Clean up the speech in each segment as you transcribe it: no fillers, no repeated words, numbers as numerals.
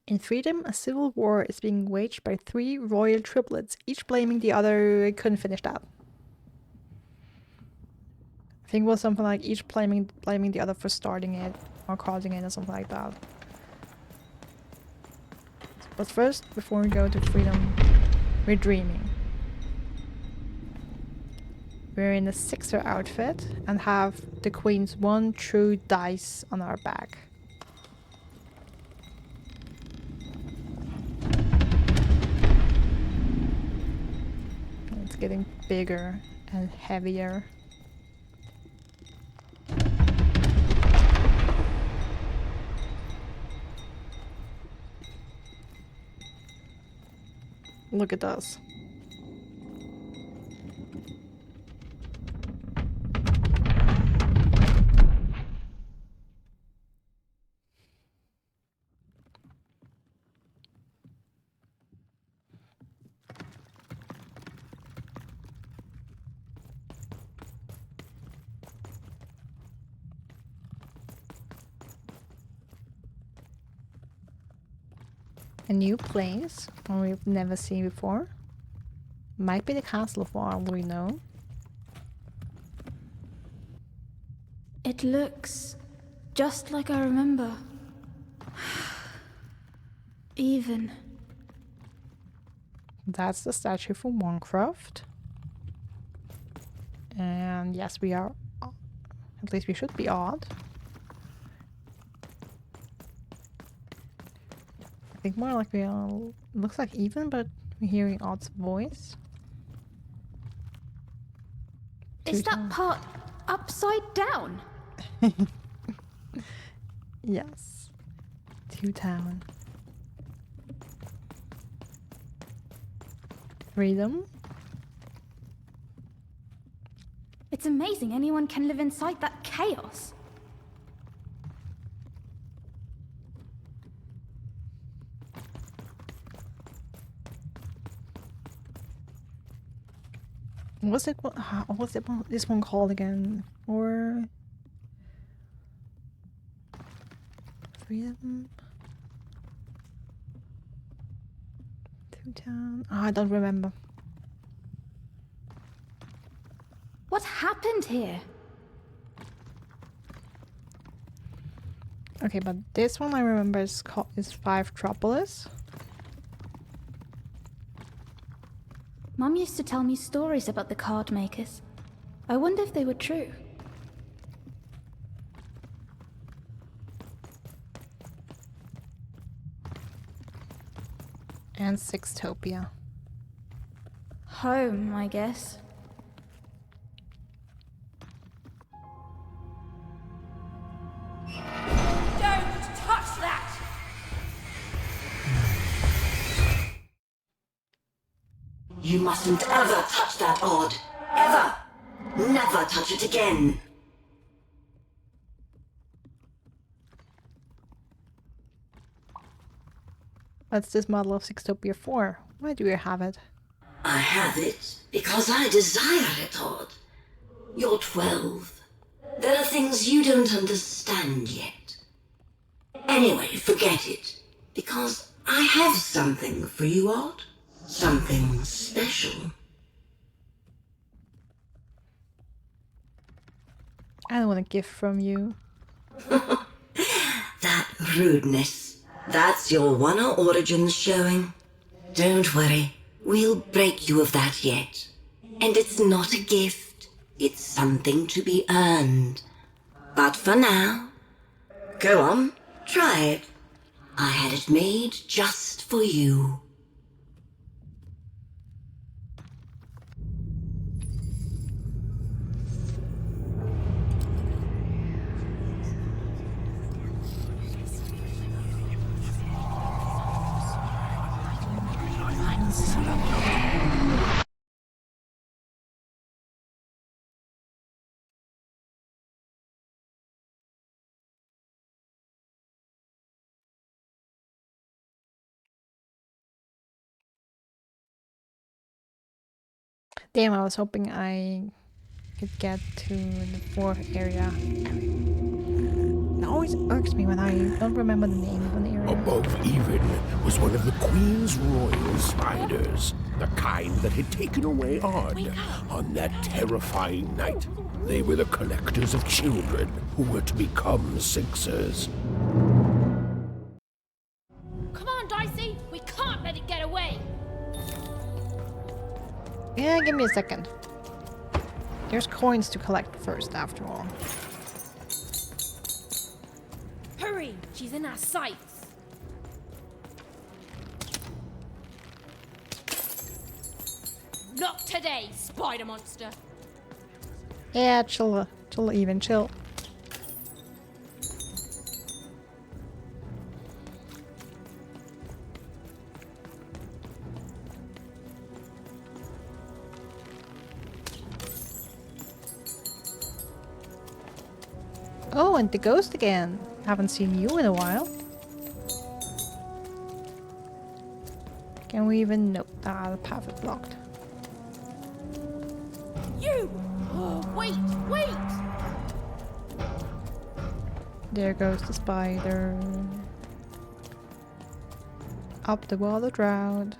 In Threedom, a civil war is being waged by 3 royal triplets, each blaming the other. I couldn't finish that. I think it was something like each blaming the other for starting it or causing it or something like that. But first, before we go to Threedom, we're dreaming. We're in a 6er outfit and have the Queen's 1 true dice on our back. It's getting bigger and heavier. Look at us. A new place, one we've never seen before. Might be the castle for all we know. It looks just like I remember. Even. That's the statue for Warcraft. And yes, we are, at least we should be odd. I think more like we are, looks like even, but we're hearing Odd's voice. Is that part upside down? Yes. Two-Town. Threedom. It's amazing anyone can live inside that chaos. What's it? What's it? This one called again? Or Threedom? Two-Town. Oh, I don't remember. What happened here? Okay, but this one I remember is Five Tropolis. Mum used to tell me stories about the card makers. I wonder if they were true. And Sixtopia. Home, I guess. Don't touch that! You mustn't ever touch that odd. Ever! Never touch it again! What's this model of Sixtopia for? Why do you have it? I have it because I desire it, Odd. You're 12. There are things you don't understand yet. Anyway, forget it. Because I have something for you, Odd. Something special. I don't want a gift from you. That rudeness. That's your Wonder Origins showing. Don't worry. We'll break you of that yet. And it's not a gift. It's something to be earned. But for now, go on, try it. I had it made just for you. Damn, I was hoping I could get to the 4th area. It always irks me when I don't remember the name of an area. Above even was one of the Queen's royal spiders, the kind that had taken away Odd on that terrifying night. They were the collectors of children who were to become Sixers. Come on, Dicey! We can't let it get away! Yeah, give me a second. There's coins to collect first, after all. Hurry! She's in our sights! Not today, spider monster! Yeah, chill, even chill. Oh, and the ghost again. Haven't seen you in a while. Can we even... Nope, the path is blocked. You! Oh, wait! Wait! There goes the spider. Up the water drought.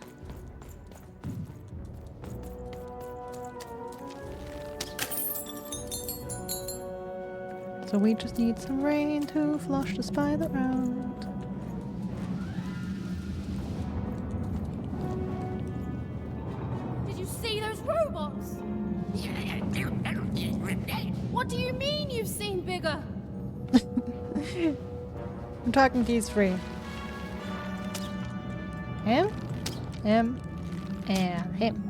So we just need some rain to flush the spider out. Did you see those robots? What do you mean you've seen bigger? I'm talking to these three. Him, and him.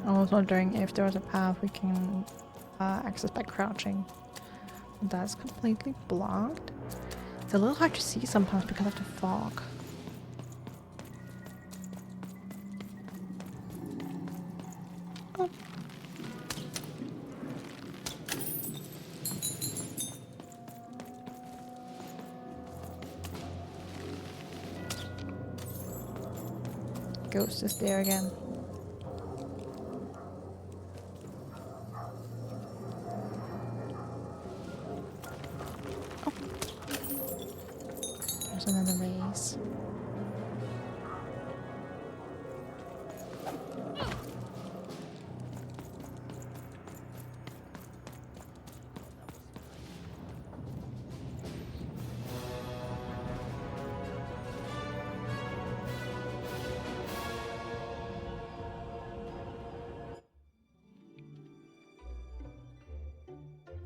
I was wondering if there was a path we can access by crouching. That's completely blocked. It's a little hard to see sometimes because of the fog. Oh. Ghost is there again. Another race.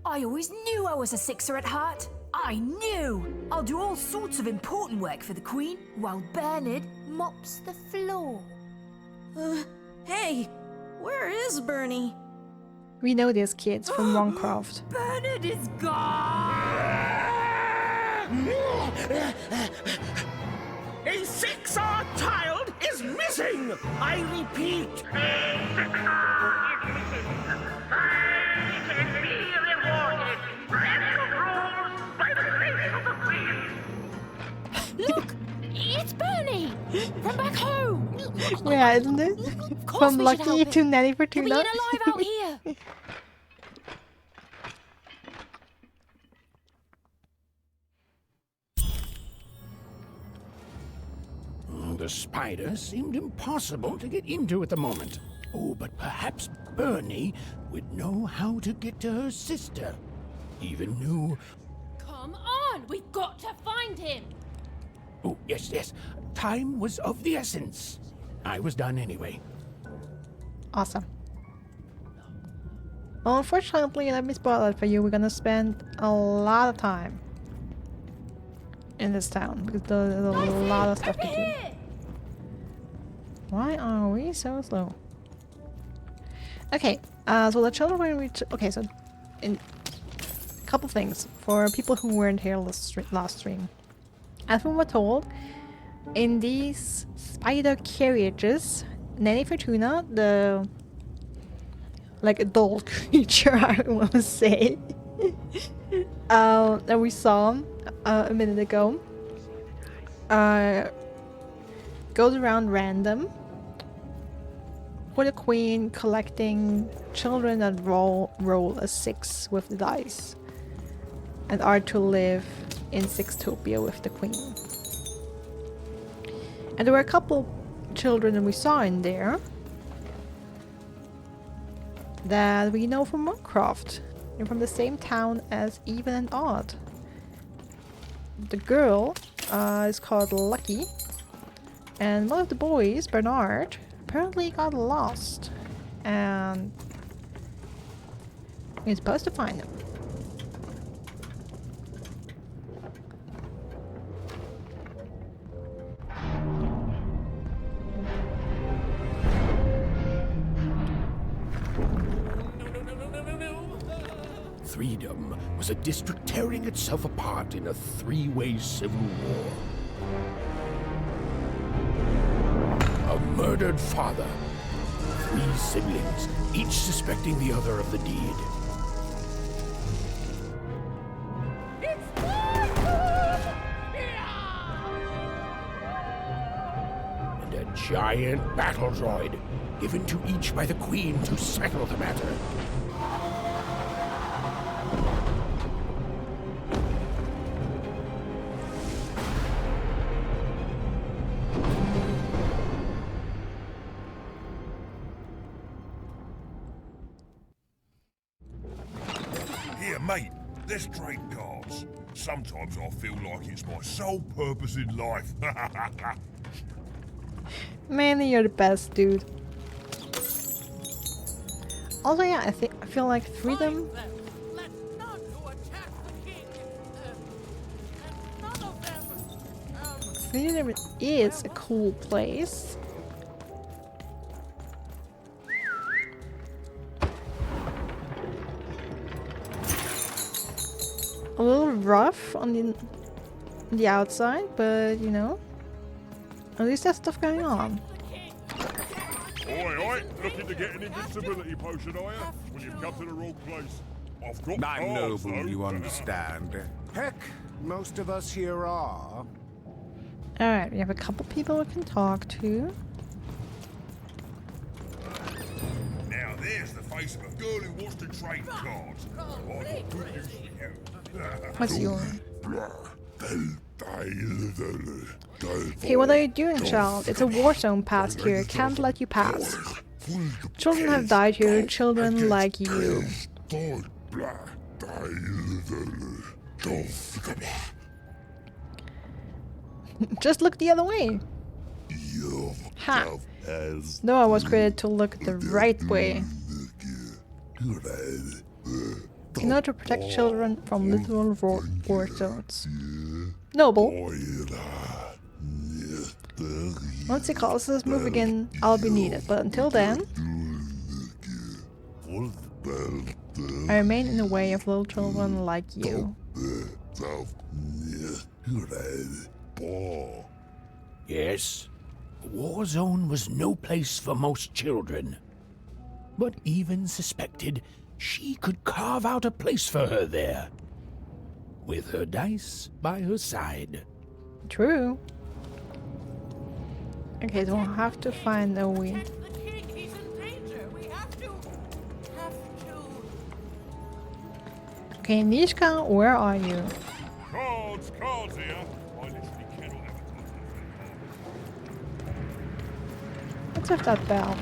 I always knew I was a Sixer at heart. I knew! I'll do all sorts of important work for the Queen, while Bernard mops the floor. Hey! Where is Bernie? We know these kids from Minecraft. Bernard is gone! A Sixer child is missing! I repeat, a Sixer is missing. I can be rewarded. Special rules by the grace of the Queen. Look! It's Bernie! From back home! Yeah, isn't it? Of course From we should Lucky help to him. Nanny He'll be Fortuna. in alive out here! The spider seemed impossible to get into at the moment. Oh, but perhaps Bernie would know how to get to her sister. Even knew... Come on! We've got to find him! Oh, yes. Time was of the essence. I was done anyway. Awesome. Well, unfortunately, let me spoil it for you. We're gonna spend a lot of time in this town because there's a lot of stuff to do. Why are we so slow? Okay, so the children when we okay, so in a couple things for people who weren't here last stream. As we were told, in these spider carriages, Nanny Fortuna, the like adult creature I want to say, that we saw a minute ago, goes around random for the queen, collecting children that roll a 6 with the dice and are to live in Sextopia with the queen. And there were a couple children that we saw in there that we know from Minecraft. They're from the same town as Even and Odd. The girl is called Lucky, and one of the boys, Bernard, apparently got lost, and we're supposed to find him. Threedom was a district tearing itself apart in a 3-way civil war. A murdered father, 3 siblings, each suspecting the other of the deed. And a giant battle droid, given to each by the Queen to settle the matter. Mate, let's trade cards. Sometimes I feel like it's my sole purpose in life. Manly, you're the best, dude. Also, yeah, I feel like Threedom. Threedom is a cool place. A little rough on the outside, but you know, at least there's stuff going on. Oi, oi! Looking to get an invincibility potion, are you? Well, you've come to the wrong place. I've got I'm cards, noble, though. you understand. Heck, most of us here are. Alright, we have a couple people we can talk to. Now there's the face of a girl who wants to trade cards. I've got good news for you. What's your? Hey, what are you doing, child? It's a war zone past here. Can't let you pass. Children have died here. Children like you. Just look the other way. Ha! Noah was created to look the right way. In order to protect children from literal war zones. Noble. Once he calls this move again, I'll be needed. But until then, I remain in the way of little children like you. Yes, a war zone was no place for most children. But Even suspected she could carve out a place for her there. With her dice by her side. True. Okay, so we'll have to find a way. Okay, Nishka, where are you? Cards here. I literally cannot have a time. Let's lift that bell.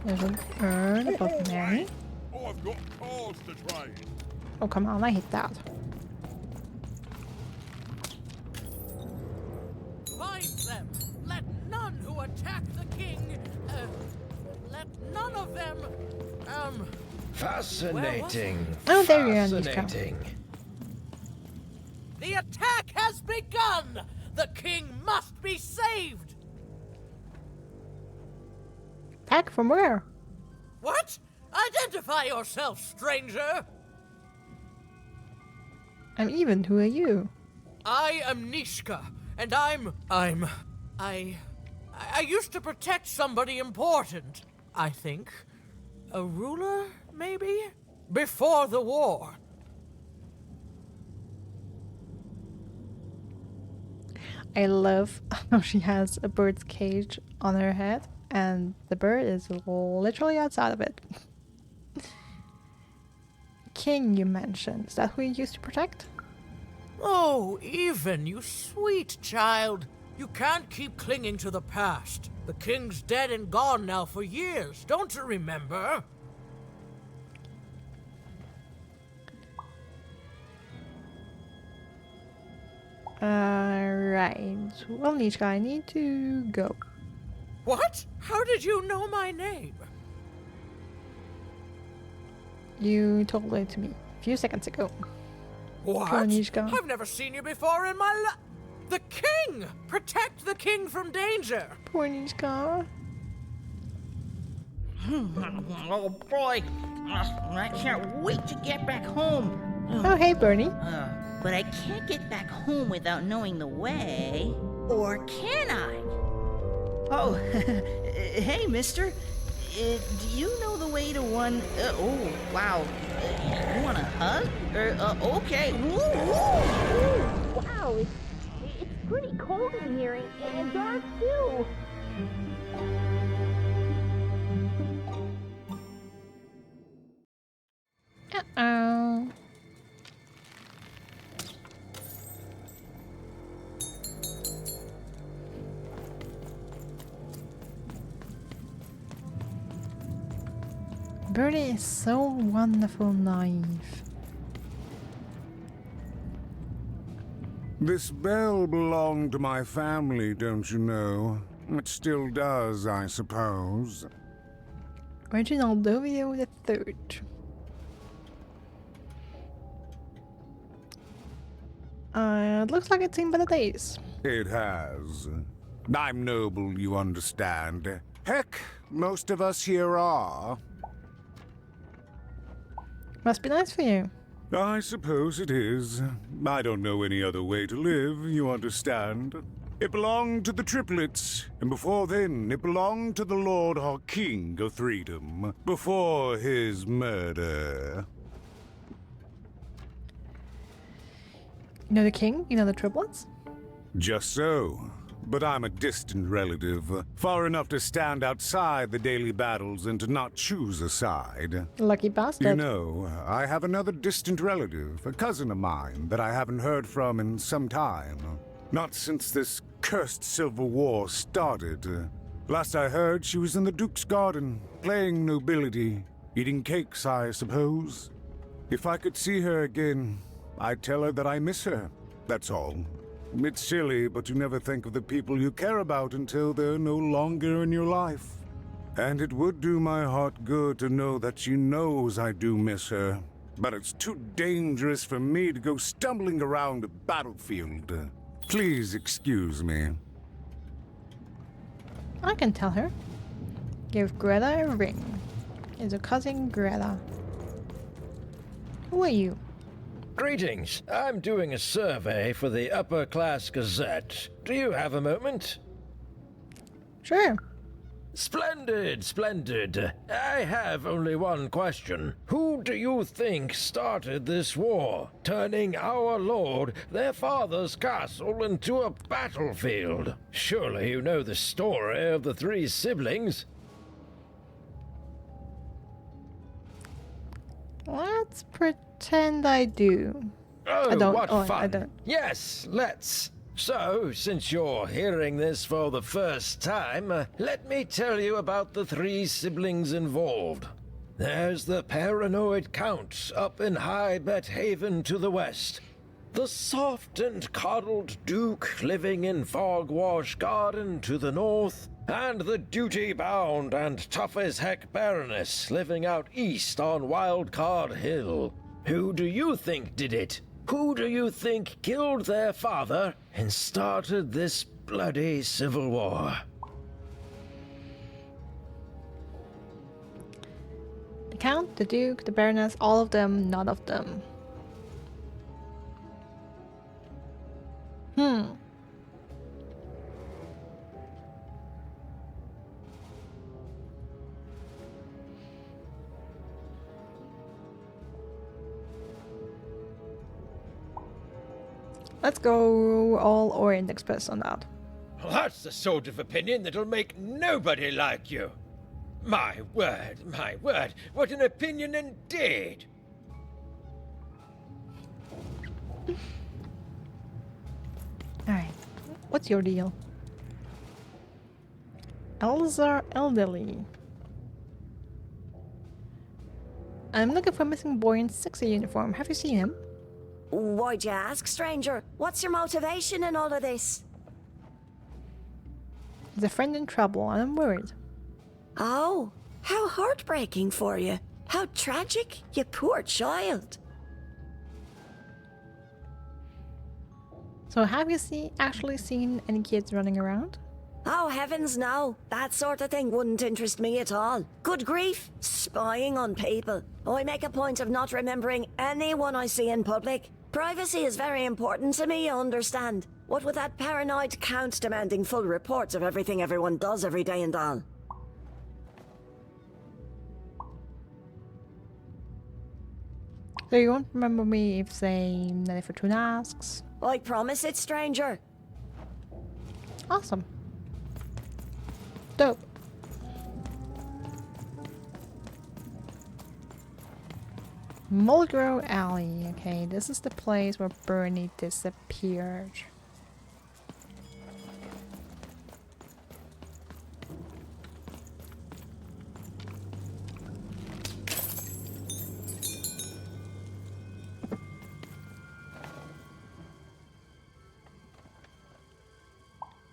There's an urn above Mary. I've got cards to trade. Oh, come on, I hate that. them. Let none who attack the king, let none of them, Fascinating. Oh, there you are, Nishka. Fascinating. The attack has begun! The king must be saved! Attack from where? What? Identify yourself, stranger! I'm even. Who are you? I am Nishka, and I used to protect somebody important, I think. A ruler, maybe? Before the war. I love how she has a bird's cage on her head, and the bird is literally outside of it. King, you mentioned. Is that who you used to protect? Oh, even, you sweet child. You can't keep clinging to the past. The king's dead and gone now for years. Don't you remember? Right. Well, Nishka, I need to go. What? How did you know my name? You told it to me a few seconds ago. What? Come on, Nishka. I've never seen you before in my life. The king! Protect the king from danger! Poor Nishka. Oh boy, I can't wait to get back home. Oh, hey, Bernie. But I can't get back home without knowing the way. Or can I? Oh, hey, mister. Do you know the way to one... oh, wow. You want a hug? Okay. Woo, woo. Wow, it's pretty cold in here and dark too. Uh-oh. Bernie is so wonderful naive. This bell belonged to my family, don't you know? It still does, I suppose. Reginald Dovio the Third. It looks like it's seen better days. It has. I'm noble, you understand. Heck, most of us here are. Must be nice for you. I suppose it is. I don't know any other way to live, you understand. It belonged to the triplets, and before then it belonged to the Lord or King of Threedom, before his murder. You know the king? You know the triplets? Just so. But I'm a distant relative, far enough to stand outside the daily battles and to not choose a side. Lucky bastard. You know, I have another distant relative, a cousin of mine, that I haven't heard from in some time. Not since this cursed Civil War started. Last I heard, she was in the Duke's garden, playing nobility, eating cakes, I suppose. If I could see her again, I'd tell her that I miss her, that's all. It's silly, but you never think of the people you care about until they're no longer in your life. And it would do my heart good to know that she knows I do miss her. But it's too dangerous for me to go stumbling around a battlefield. Please excuse me. I can tell her. Give Greta a ring. It's a cousin Greta. Who are you? Greetings. I'm doing a survey for the Upper Class Gazette. Do you have a moment? Sure. Splendid, splendid. I have only one question. Who do you think started this war, turning our lord, their father's castle, into a battlefield? Surely you know the story of the three siblings. Let's pretend I do. Oh, I don't. what Oh, fun. I don't. Yes, let's. So, since you're hearing this for the first time, let me tell you about the three siblings involved. There's the paranoid Count up in High Bet Haven to the west. The soft and coddled Duke living in Fogwash Garden to the north, and the duty-bound and tough-as-heck Baroness living out east on Wildcard Hill. Who do you think did it? Who do you think killed their father and started this bloody civil war? The Count, the Duke, the Baroness, all of them, none of them. Let's go all Orient Express on that. That's the sort of opinion that'll make nobody like you. My word, what an opinion indeed! Alright, what's your deal? Elzar Elderly. I'm looking for a missing boy in sexy uniform. Have you seen him? Why'd you ask, stranger? What's your motivation in all of this? He's a friend in trouble, and I'm worried. Oh, how heartbreaking for you. How tragic, you poor child. So have you actually seen any kids running around? Oh, heavens no. That sort of thing wouldn't interest me at all. Good grief, spying on people. I make a point of not remembering anyone I see in public. Privacy is very important to me, you understand. What with that paranoid Count demanding full reports of everything everyone does every day and all. So you won't remember me if, say, Nelly Fortuna asks? I promise it, stranger. Awesome. Dope. Mulgrow Alley. Okay, this is the place where Bernie disappeared.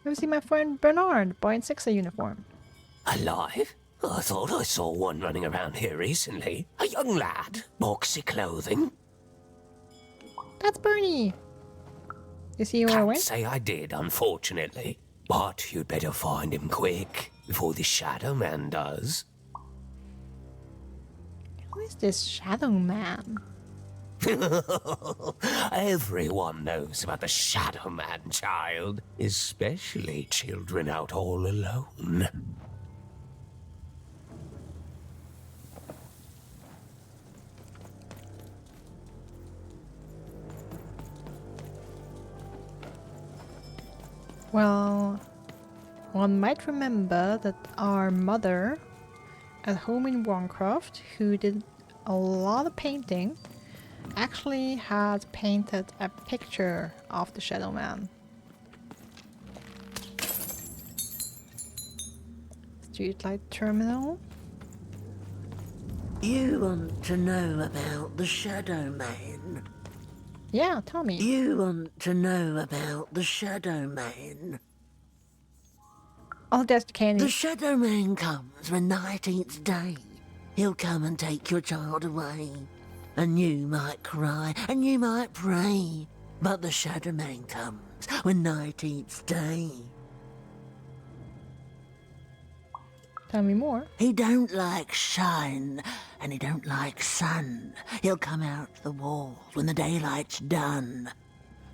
Have you seen my friend Bernard, boy in Sixer uniform? Alive? I thought I saw one running around here recently. A young lad, boxy clothing. That's Bernie. You see where I Can't went? say I did, unfortunately. But you'd better find him quick, before the Shadow Man does. Who is this Shadow Man? Everyone knows about the Shadow Man, child. Especially children out all alone. Well, one might remember that our mother at home in Warncroft, who did a lot of painting, actually had painted a picture of the Shadow Man. Streetlight terminal. You want to know about the Shadow Man? Yeah, tell me. You want to know about the Shadow Man? Oh, that's the candy. The Shadow Man comes when night eats day. He'll come and take your child away. And you might cry, and you might pray. But the Shadow Man comes when night eats day. Tell me more. He don't like shine, and he don't like sun. He'll come out the walls when the daylight's done.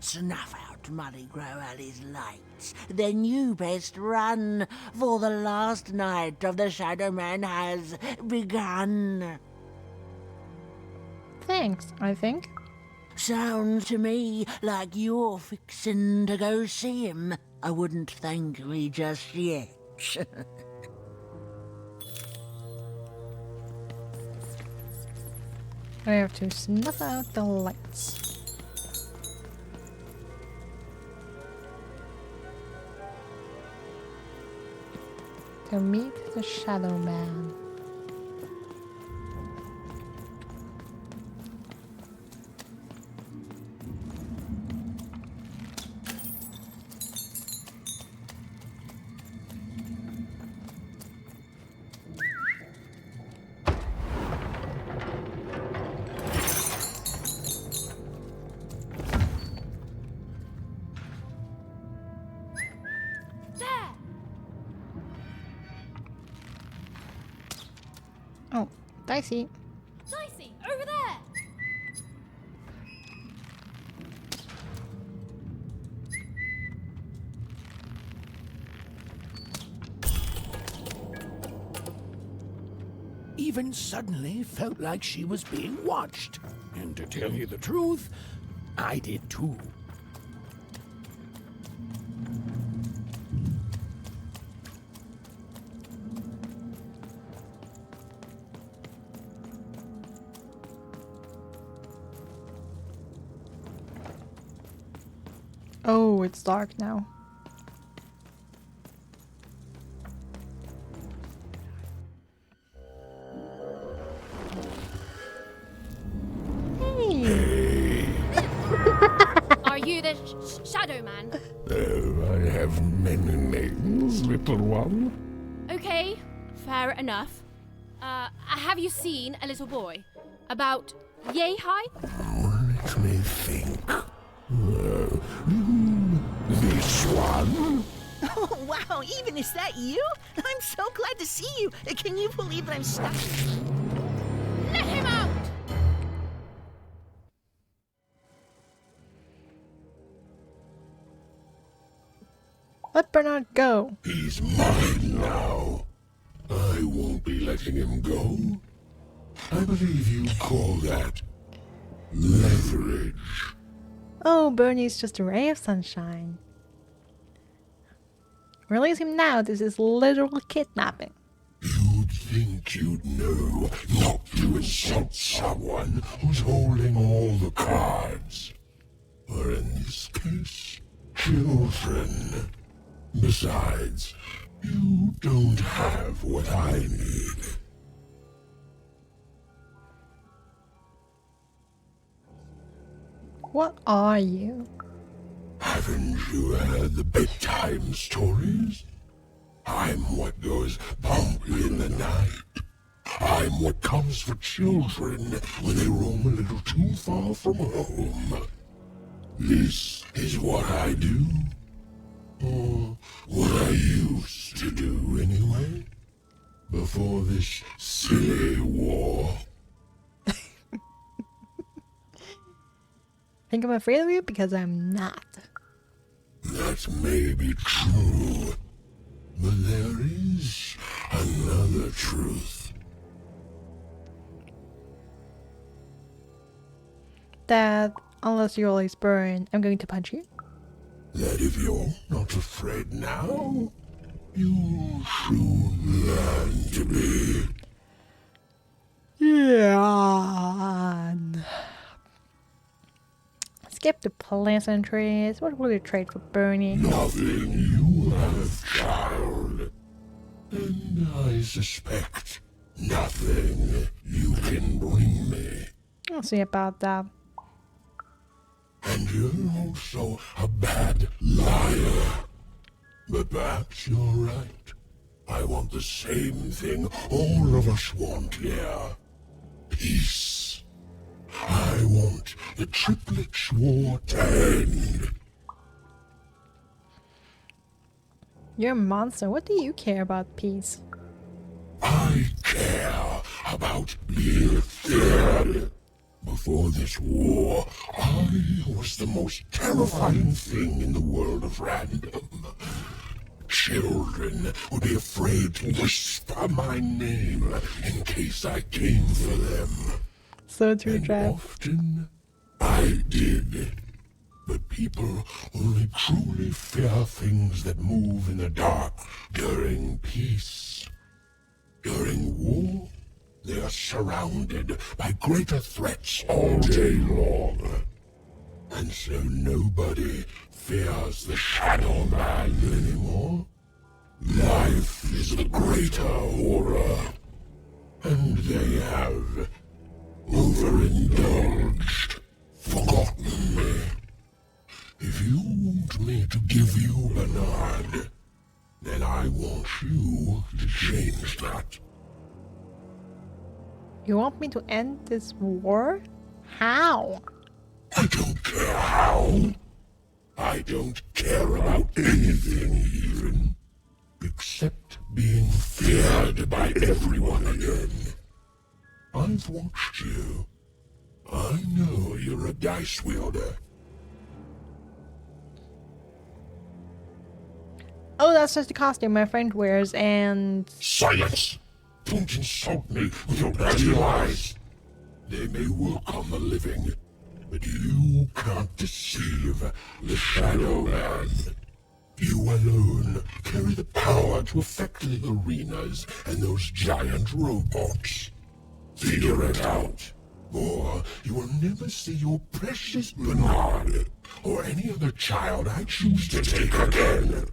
Snuff out Muddy Grow Alley's lights. Then you best run, for the last night of the Shadow Man has begun. Thanks, I think. Sounds to me like you're fixin' to go see him. I wouldn't thank me just yet. I have to snuff out the lights. To meet the Shadow Man. Dicey. Dicey, over there! Even suddenly felt like she was being watched. And to tell you the truth, I did too. Oh, it's dark now. Hey. Are you the Shadow Man? Oh, I have many names, little one. Okay, fair enough. Have you seen a little boy? About yay high? Let me think. This one? Oh, wow, even is that you? I'm so glad to see you. Can you believe that I'm stuck? Let him out! Let Bernard go. He's mine now. I won't be letting him go. I believe you call that leverage. Oh, Bernie's just a ray of sunshine. Release him now. This is literal kidnapping. You'd think you'd know not to insult someone who's holding all the cards. Or in this case, children. Besides, you don't have what I need. What are you? Haven't you heard the bedtime stories? I'm what goes bump in the night. I'm what comes for children when they roam a little too far from home. This is what I do. Or what I used to do anyway. Before this silly war. Think I'm afraid of you? Because I'm not. That may be true. But there is another truth. That unless you always burn, I'm going to punch you. That if you're not afraid now, you'll soon learn to be. Yeah. Skip the pleasantries. What will you trade for Bernie? Nothing you have, child. And I suspect nothing you can bring me. I'll see about that. And you're also a bad liar. But perhaps you're right. I want the same thing all of us want here. Peace. I want the Triplets' War to end. You're a monster. What do you care about peace? I care about being feared. Before this war, I was the most terrifying thing in the world of random. Children would be afraid to whisper my name in case I came for them. So true, Jack. Often I did. But people only truly fear things that move in the dark during peace. During war, they are surrounded by greater threats all day long. And so nobody fears the Shadow Man anymore. Life is a greater horror. And they have overindulged, forgotten me. If you want me to give you Bernard, then I want you to change that. You want me to end this war? How? I don't care how. I don't care about anything even. Except being feared by everyone again. I've watched you. I know you're a dice wielder. Oh, that's just the costume my friend wears, and... Silence! Don't insult me with your bloody lies. They may work on the living, but you can't deceive the Shadow Man. You alone carry the power to affect the arenas and those giant robots. Figure it out, or you will never see your precious Bernard or any other child I choose to take again.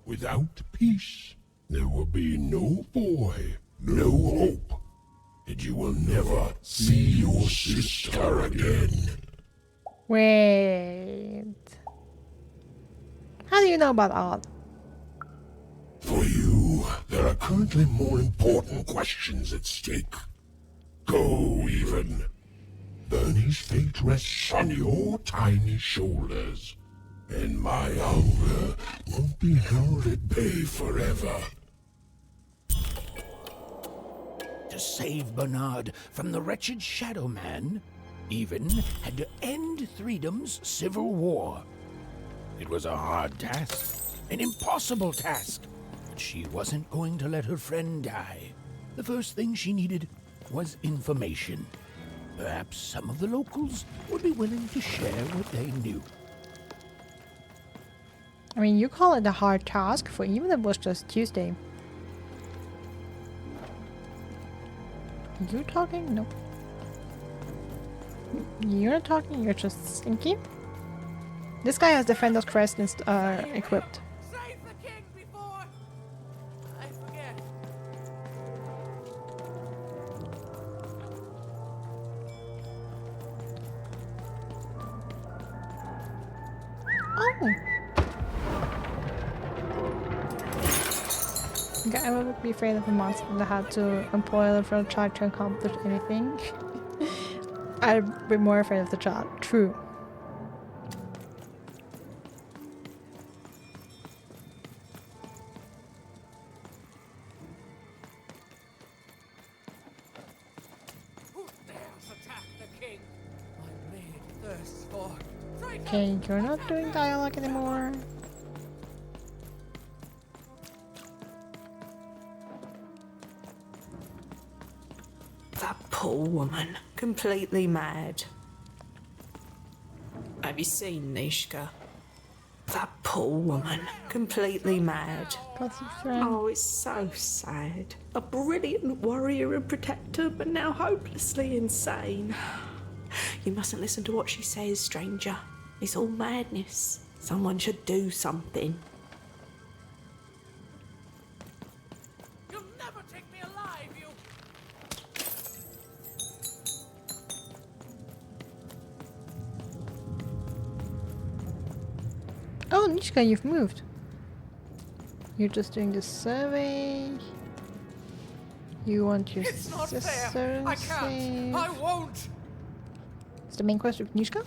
Without peace, there will be no boy, no hope, and you will never see your sister again. Wait... How do you know about all? For you, there are currently more important questions at stake. Go, even. Bernie's fate rests on your tiny shoulders, and my hunger won't be held at bay forever. To save Bernard from the wretched Shadow Man, Even had to end Threedom's civil war. It was a hard task, an impossible task, but she wasn't going to let her friend die. The first thing she needed was information. Perhaps some of the locals would be willing to share what they knew. I mean, you call it a hard task, for even if it was just Tuesday. You talking? Nope. You're not talking, you're just stinky. This guy has Defender's Crest equipped. Save the king before I forget. Oh! Okay, I would be afraid of a monster that had to employ the for child to accomplish anything. I'd be more afraid of the child. True. Who dares attack the king? My maid thirsts for traitor. Okay, you're not doing dialogue anymore. That poor woman, completely mad. Have you seen Nishka? That poor woman, completely mad. Oh, it's so sad. A brilliant warrior and protector, but now hopelessly insane. You mustn't listen to what she says, stranger. It's all madness. Someone should do something. You'll never take me alive, you... Oh, Nishka, you've moved. You're just doing the survey. You want your It's not fair. sister I can't. saved. I won't. It's the main quest with Nishka?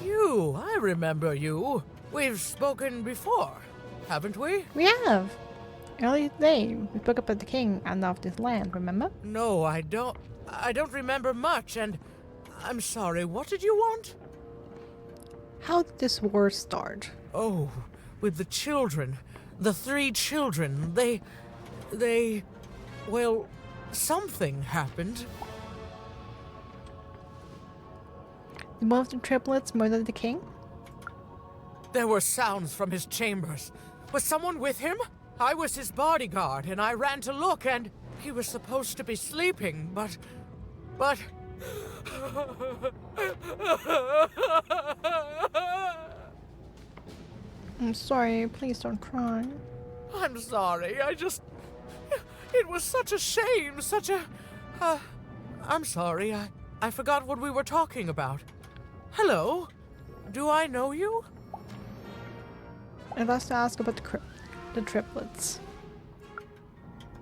You, I remember you. We've spoken before, haven't we? We have. Earlier today, we spoke about the king and of this land, remember? No, I don't. I don't remember much, and I'm sorry. What did you want? How did this war start? Oh, with the children. The 3 children. They... Well, something happened. Did one of the triplets murder the king? There were sounds from his chambers. Was someone with him? I was his bodyguard, and I ran to look, and he was supposed to be sleeping, but... I'm sorry, please don't cry. I'm sorry, It was such a shame, such a... I'm sorry, I forgot what we were talking about. Hello? Do I know you? I'd like to ask about the triplets.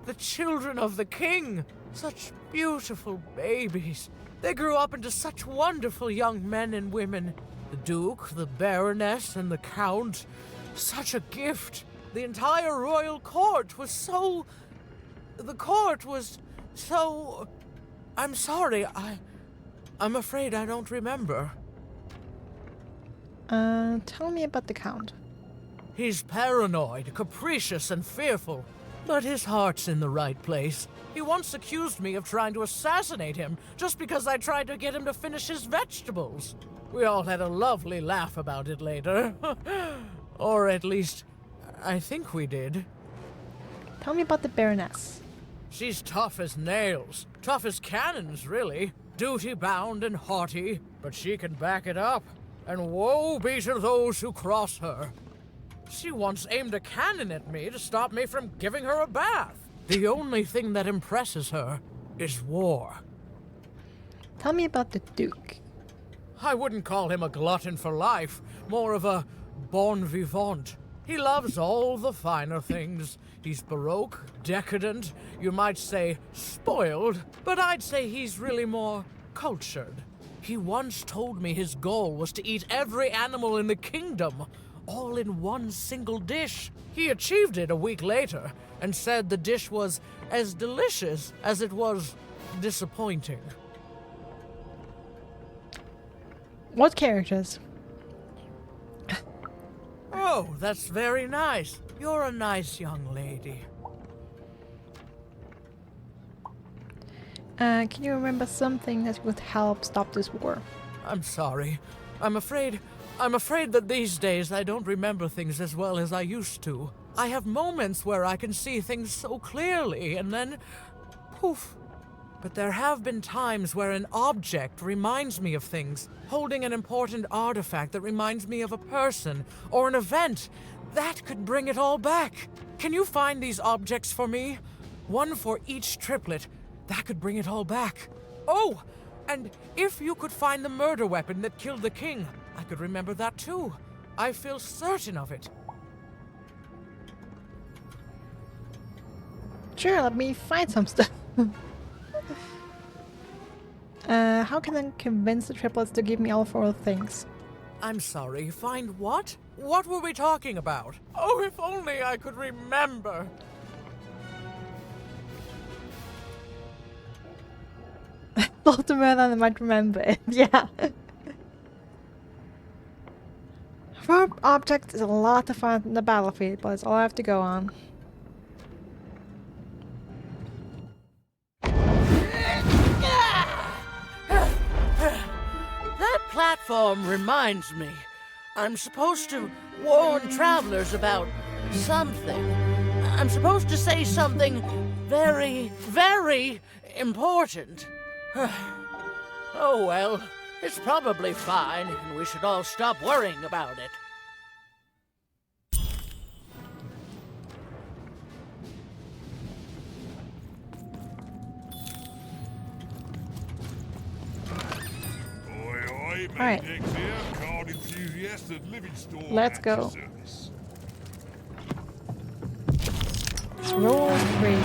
The children of the king! Such beautiful babies. They grew up into such wonderful young men and women. The Duke, the Baroness, and the Count. Such a gift. The entire royal court was so... The court was So, I'm sorry, I'm afraid I don't remember. Tell me about the Count. He's paranoid, capricious, and fearful. But his heart's in the right place. He once accused me of trying to assassinate him just because I tried to get him to finish his vegetables. We all had a lovely laugh about it later. Or at least, I think we did. Tell me about the Baroness. She's tough as nails. Tough as cannons, really. Duty-bound and haughty, but she can back it up. And woe be to those who cross her. She once aimed a cannon at me to stop me from giving her a bath. The only thing that impresses her is war. Tell me about the Duke. I wouldn't call him a glutton for life, more of a bon vivant. He loves all the finer things. He's baroque, decadent, you might say spoiled, but I'd say he's really more cultured. He once told me his goal was to eat every animal in the kingdom, all in one single dish. He achieved it a week later, and said the dish was as delicious as it was disappointing. What characters? Oh, that's very nice. You're a nice young lady. Can you remember something that would help stop this war? I'm sorry. I'm afraid that these days I don't remember things as well as I used to. I have moments where I can see things so clearly, and then poof. But there have been times where an object reminds me of things, holding an important artifact that reminds me of a person or an event. That could bring it all back. Can you find these objects for me? One for each triplet. That could bring it all back. Oh, and if you could find the murder weapon that killed the king, I could remember that too. I feel certain of it. Sure, let me find some stuff. How can I convince the triplets to give me all 4 things? I'm sorry, find what? What were we talking about? Oh, if only I could remember. Thought the murder I might remember it, yeah. 4 objects is a lot to find in the battlefield, but it's all I have to go on. That platform reminds me. I'm supposed to warn travelers about something. I'm supposed to say something very, very important. Oh well, it's probably fine, and we should all stop worrying about it. Alright. Let's go. Roll 3.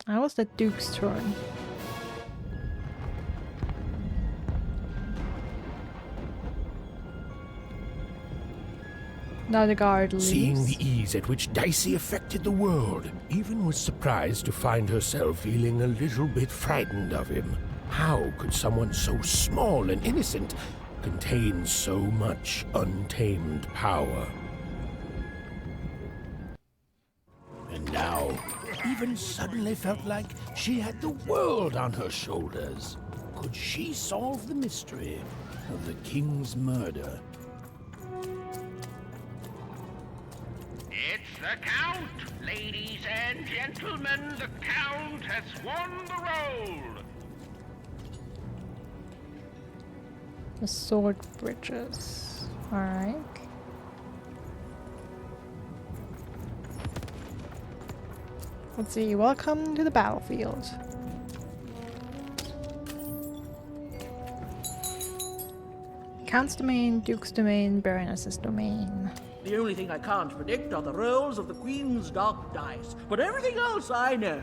Now it's the Duke's turn. Now the guard leaves. Seeing the ease at which Dicey affected the world, even was surprised to find herself feeling a little bit frightened of him. How could someone so small and innocent contain so much untamed power? And now, even suddenly felt like she had the world on her shoulders. Could she solve the mystery of the king's murder? It's the Count! Ladies and gentlemen, the Count has won the role! The sword bridges. Alright. Let's see. Welcome to the battlefield. Count's domain, Duke's domain, Baroness's domain. The only thing I can't predict are the rolls of the Queen's dark dice, but everything else I know.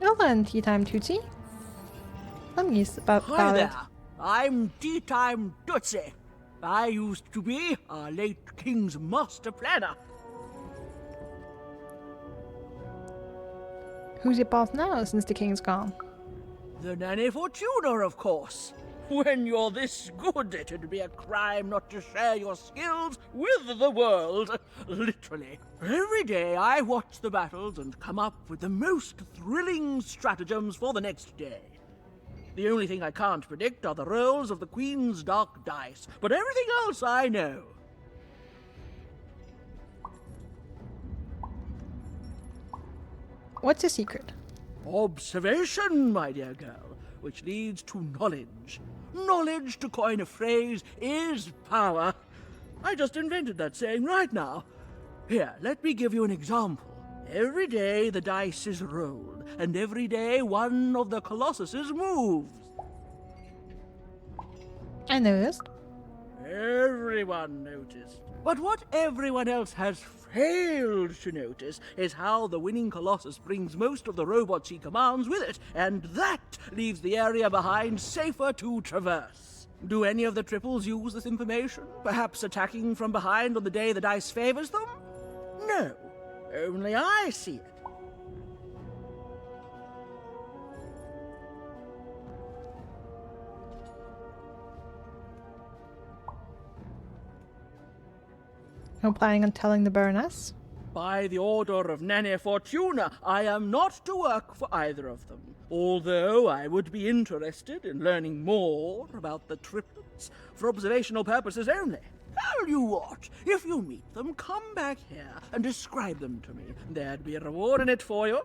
Well then, tea time Tootsie. I'm used about Hi it. there. I'm Tea Time Tootsie. I used to be our late King's master planner. Who's your boss now since the king's gone? The Nanny Fortuna, of course. When you're this good, it'd be a crime not to share your skills with the world. Literally. Every day I watch the battles and come up with the most thrilling stratagems for the next day. The only thing I can't predict are the rolls of the Queen's dark dice, but everything else I know. What's the secret? Observation, my dear girl, which leads to knowledge. Knowledge, to coin a phrase, is power. I just invented that saying right now. Here, let me give you an example. Every day the dice is rolled, and every day one of the colossuses moves. I noticed. Everyone noticed. But what everyone else has failed to notice is how the winning Colossus brings most of the robots he commands with it, and that leaves the area behind safer to traverse. Do any of the triples use this information? Perhaps attacking from behind on the day the dice favors them? No. Only I see it. You're planning on telling the Baroness? By the order of Nanny Fortuna, I am not to work for either of them. Although I would be interested in learning more about the triplets for observational purposes only. Tell you what, if you meet them, come back here and describe them to me. There'd be a reward in it for you.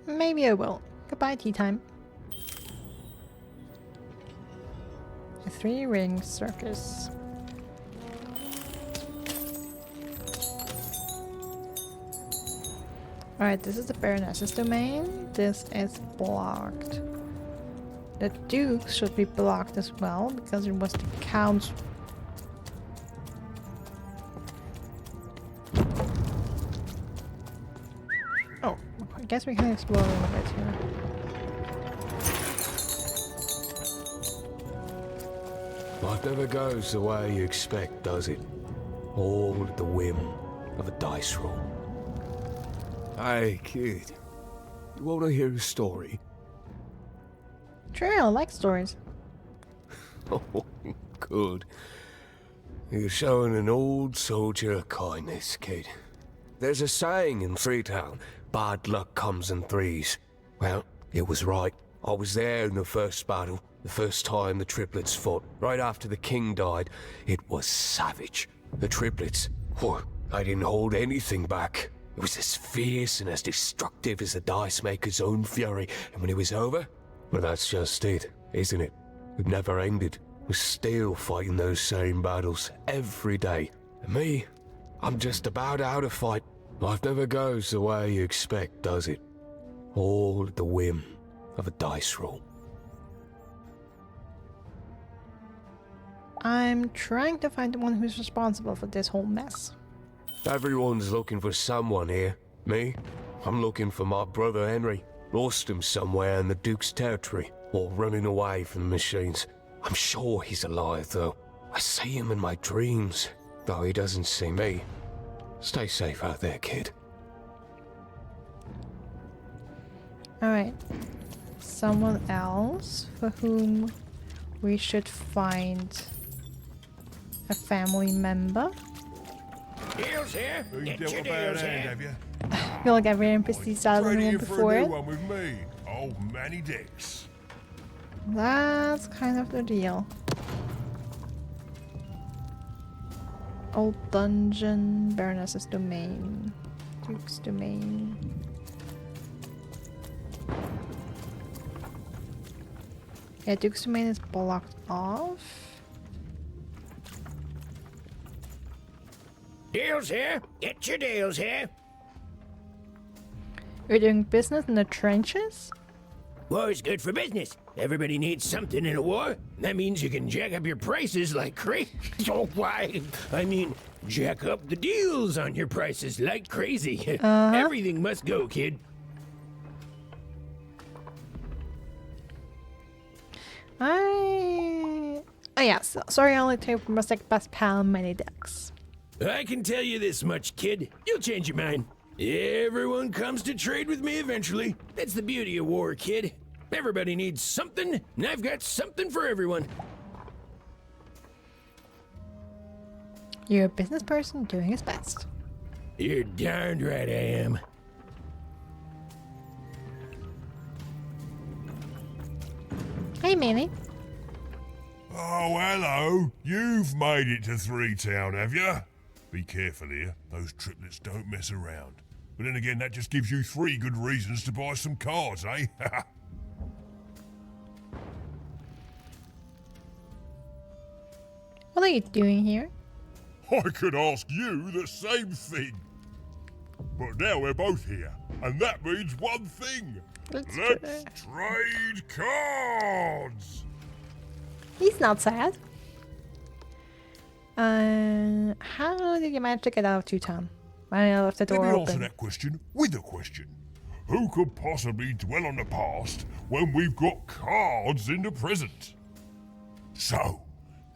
Maybe I will. Goodbye, tea time. A 3-ring circus. Alright, this is the Baroness's domain. This is blocked. The Duke should be blocked as well, because it was the Count's. Oh, I guess we can explore a little bit here. Life never goes the way you expect, does it? All at the whim of a dice roll. Hey, kid. You want to hear a story? Sure, I like stories. Oh, good. You're showing an old soldier kindness, kid. There's a saying in Threetown, bad luck comes in threes. Well, it was right. I was there in the first battle, the first time the triplets fought, right after the king died. It was savage. The triplets, they didn't hold anything back. It was as fierce and as destructive as the dice maker's own fury. And when it was over, well, that's just it, isn't it? It never ended. We're still fighting those same battles every day. And me, I'm just about out of fight. Life never goes the way you expect, does it? All at the whim of a dice roll. I'm trying to find the one who's responsible for this whole mess. Everyone's looking for someone here. Me? I'm looking for my brother Henry. Lost him somewhere in the Duke's territory, or running away from the machines. I'm sure he's alive, though. I see him in my dreams, though he doesn't see me. Stay safe out there, kid. Alright. Someone else for whom we should find a family member. Deals here. Get your deals here. I feel like every NPC started than the one before it. One with me, old Manny Dix. That's kind of the deal. Old dungeon, Baroness's domain, Duke's domain. Yeah, Duke's domain is blocked off. Deals here. Get your deals here. We're doing business in the trenches? War's good for business. Everybody needs something in a war. That means you can jack up your prices like crazy. Oh, why? I mean, jack up the deals on your prices like crazy. Everything must go, kid. Oh yes, sorry I only take Rustic Best Pal many decks. I can tell you this much, kid. You'll change your mind. Everyone comes to trade with me eventually. That's the beauty of war, kid. Everybody needs something, and I've got something for everyone. You're a business person doing his best. You're darned right I am. Hey, Manny. Oh, hello. You've made it to Threetown, have you? Be careful here. Those triplets don't mess around. But then again, that just gives you 3 good reasons to buy some cards, eh? What are you doing here? I could ask you the same thing. But now we're both here, and that means one thing. Let's trade cards! He's not sad. How did you manage to get out of Two-Town? I left the door Let me open. answer that question with a question. Who could possibly dwell on the past when we've got cards in the present? So,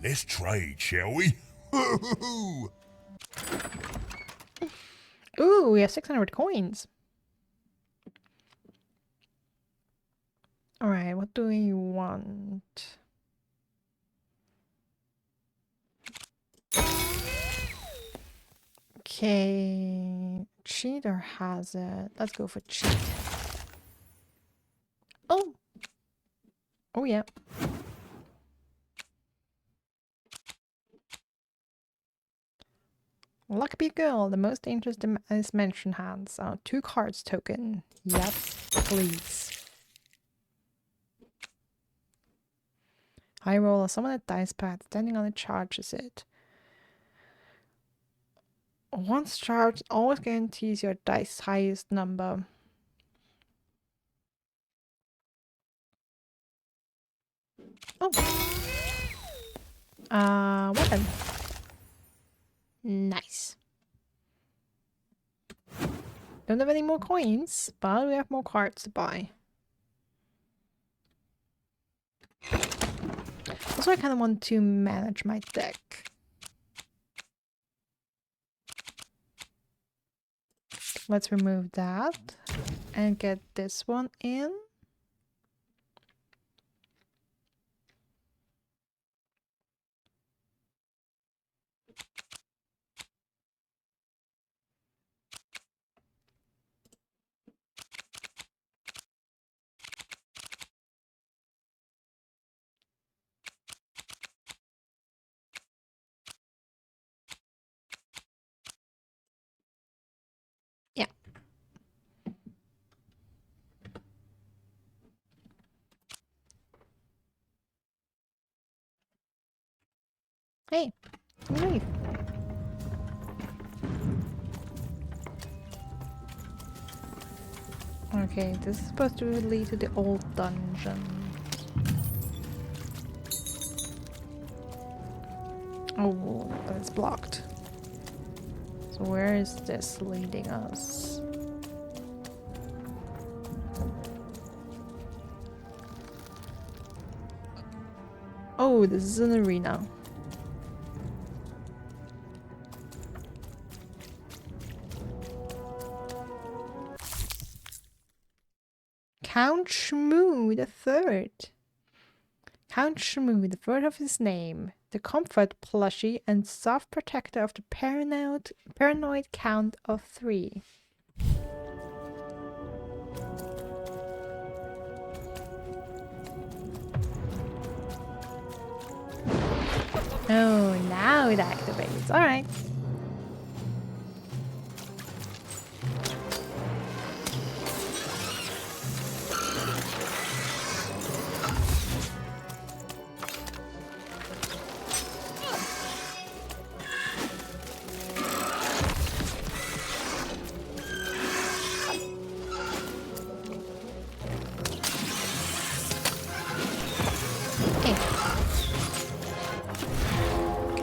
let's trade, shall we? Ooh, we have 600 coins. Alright, what do we want? Okay, Cheater has it. Let's go for Cheat. Oh! Oh yeah. Lucky girl, the most dangerous is mention hands. 2 cards token. Yes, please. High roller, summon a dice pad, standing on it charges it. Once charged, always guarantees your dice highest number. Oh. Weapon. Nice. Don't have any more coins, but we have more cards to buy. Also, I kind of want to manage my deck. Let's remove that and get this one in. Yeah. Hey, leave. Okay, this is supposed to lead to the old dungeon. Oh, that's blocked. So where is this leading us? Oh, this is an arena. Count Shmoo the Third. Count Shmoo, the third of his name, the comfort plushie and soft protector of the paranoid Count of 3. Oh, now it activates. Alright.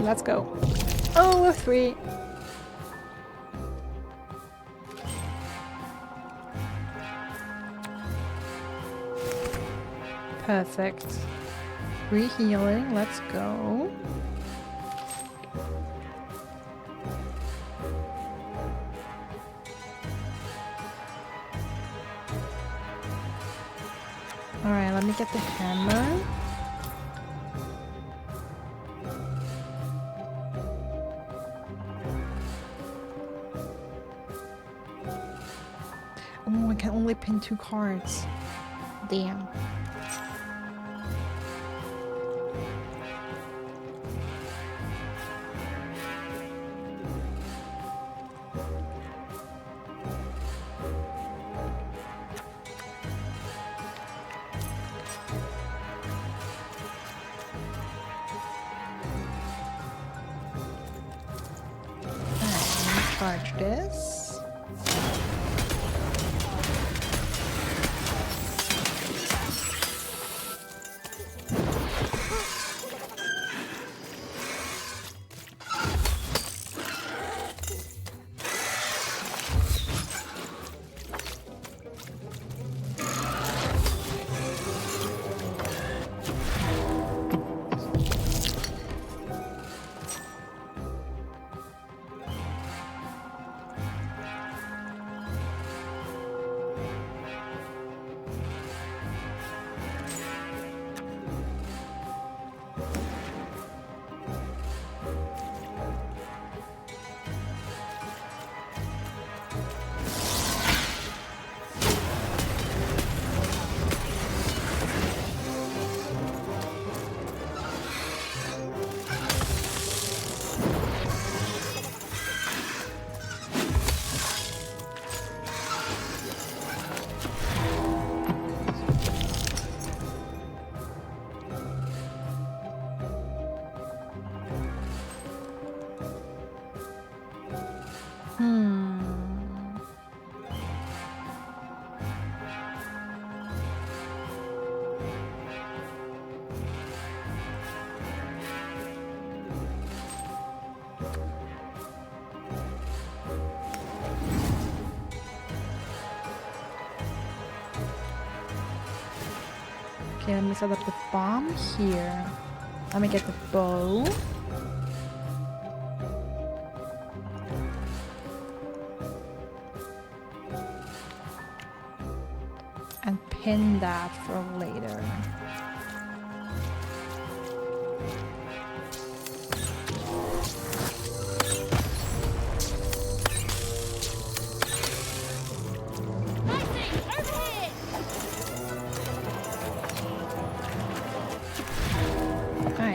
Let's go. Oh, 3. Perfect. 3 healing. Let's go. Alright, let me get the hammer. Oh, I can only pin 2 cards. Damn. Charge this. Okay, let me set up the bomb here. Let me get the bow. And pin that for later.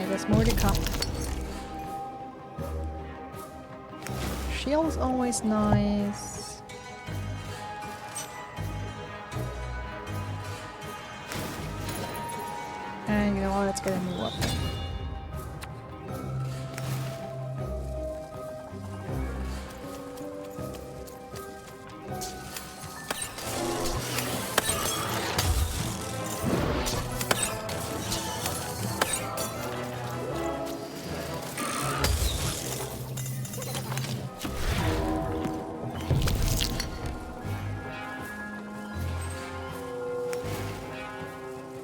There's more to come. Shield's always nice. And you know what, let's get a new weapon.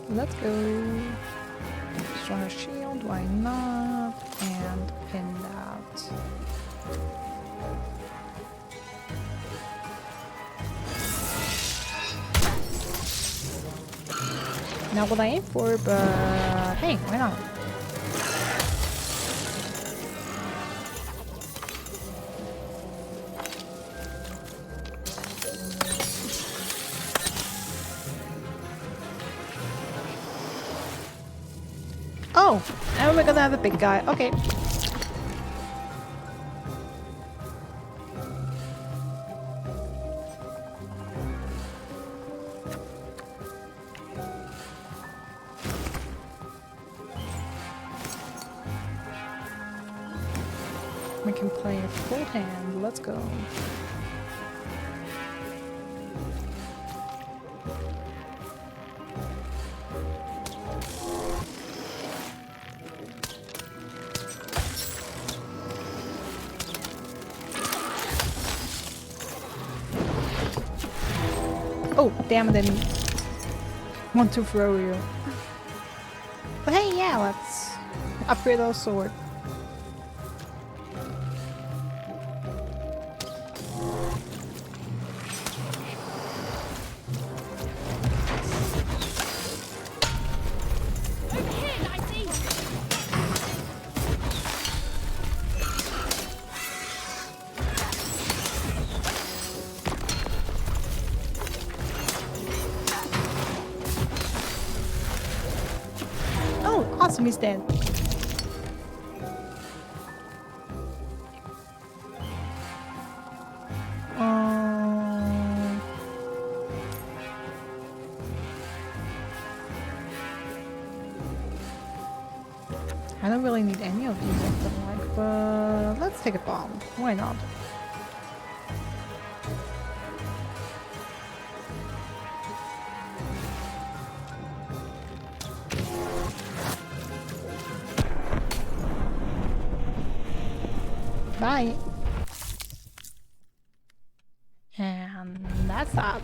Let's go. Stronger shield, why not? And pin that. Not what I aim for, but hey, why not? Oh, and we're gonna have a big guy. Okay. We can play a full hand. Let's go. damn, I didn't want to throw you. But hey, yeah, let's upgrade our sword. Awesome, he's dead. I don't really need any of these, I feel like, but let's take a bomb. Why not? Bye. And that's that.